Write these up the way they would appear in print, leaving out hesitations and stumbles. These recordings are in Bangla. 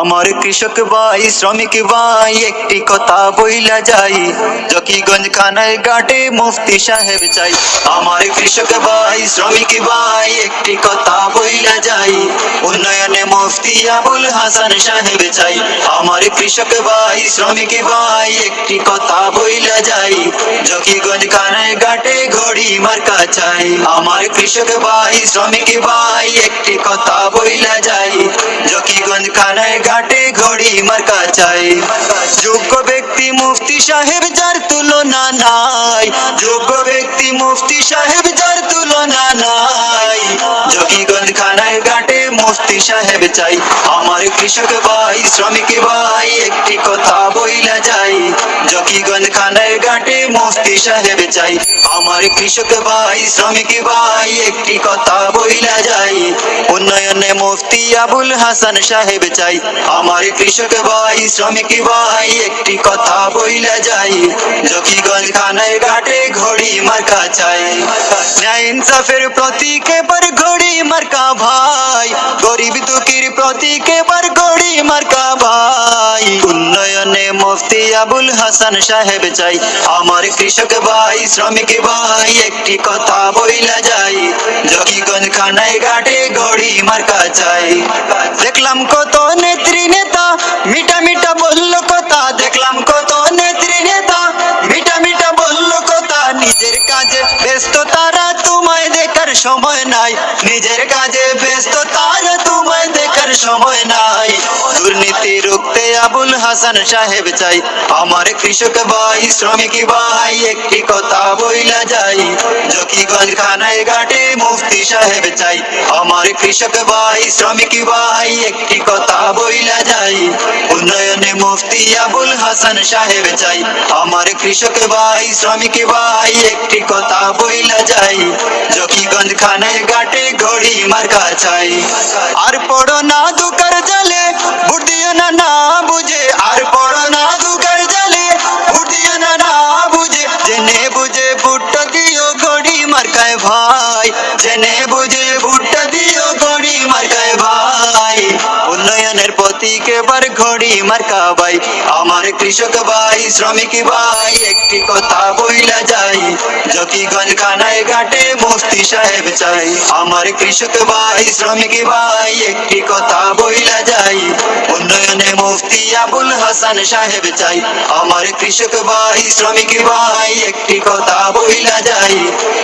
আমার কৃষক ভাই শ্রমিক ভাই একটি কথা বইলা যাই, জকিগঞ্জ খানায় ঘাটে মুফতি সাহেব চাই। আমার কৃষক ভাই শ্রমিক ভাই একটি কথা বইলা যাই, উন্নয়নে মুফতি আবুল হাসান সাহেব চাই। আমার কৃষক ভাই শ্রমিক ভাই একটি কথা বইলা যাই, জকিগঞ্জ খানায় ঘাটে ঘড়ি মার্কা চাই। আমার কৃষক ভাই শ্রমিক ভাই একটি কথা বইলা যাই, জকিগঞ্জ খানায় ঘাটে ঘড়ি মার্কা চাই। যোগ্য ব্যক্তি মুফতি সাহেব যার তুলনা নাই, যোগ্য ব্যক্তি মুফতি সাহেব যার তুলনা নাই, জকিগঞ্জ খানায় ঘাটে মুফতি সাহেব চাই। আমার কৃষক ভাই শ্রমিক ভাই একটি কথা বইলা যাই, জকিগঞ্জ খানায় ঘাটে মুফতি সাহেব চাই। আমার কৃষক ভাই শ্রমিক ভাই একটি কথা বইলা যাই, উন্নয়নে মুফতি আবুল হাসান সাহেব চাই। আমার কৃষক ভাই শ্রমিক ভাই একটি কথা বইলা যাই, জকিগঞ্জ খানায় ঘাটে ঘড়ি মার্কা চাই। ন্যায় ইনসাফের প্রতীক এবার ঘড়ি মার্কা ভাই, গরিব দুঃখীর প্রতীক এবার ঘড়ি মার্কা ভাই, উন্নয়নে মুফতি আবুল হাসান সাহেব চাই। আমার কৃষক ভাই শ্রমিক ভাই একটি কথা বইলা যাই, জকিগঞ্জ খানায় ঘাটে ঘড়ি মার্কা চাই। দেখলাম কত নেত্রী নেতা মিঠা মিঠা বলল কথা, দেখলাম কত নেত্রী নেতা মিঠা মিঠা বলল কথা, নিজের কাজে ব্যস্ত তারা তোমায় দেখার সময় নাই, নিজের কাজে ব্যস্ত তারা তোমায় দেখার সময় নাই। দুর্নীতি রুখতে আবুল হাসান সাহেব চাই। আমার কৃষক ভাই শ্রমিক ভাই একটি কথা বইলা যাই, জকিগঞ্জ খানায় ঘাটে মুফতি সাহেব চাই। আমার কৃষক ভাই শ্রমিক ভাই একটি কথা বইলা যাই, উন্নয়নে মুফতি আবুল হাসান সাহেব চাই। আমার কৃষক ভাই শ্রমিক ভাই একটি কথা বইলা যাই, জকিগঞ্জ খানায় ঘাটে ঘড়ি মার্কা চাই। আর পড়ো না দুকার জালে ভোট দিও না না বুঝে, আর পড়ো না দুকার জালে ভোট দিও না না বুঝে, জেনে বুঝে ভোটটা দিও ঘড়ি মার্কায় ভাই, জেনে বুঝে ভোটটা দিও ঘড়ি মার্কায় ভাই, উন্নয়নের প্রতীক এবার ঘড়ি মার্কা ভাই। আমার কৃষক ভাই শ্রমিক ভাই একটি কথা বইলা যাই, জকিগঞ্জ খানায় ঘাটে মুফতি সাহেব চাই। আমার কৃষক ভাই শ্রমিক ভাই একটি কথা বইলা যাই, উন্নয়নে মুফতি আবুল হাসান সাহেব চাই। আমার কৃষক ভাই শ্রমিক ভাই একটি কথা বইলা যাই,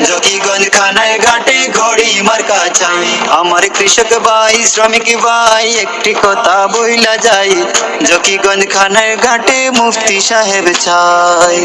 জকিগঞ্জ খানায় ঘাটে ঘড়ি মার্কা চাই। আমার কৃষক ভাই শ্রমিক ভাই একটি কথা বইলা যাই, জকিগঞ্জ খানায় ঘাটে মুফতি সাহেব চাই।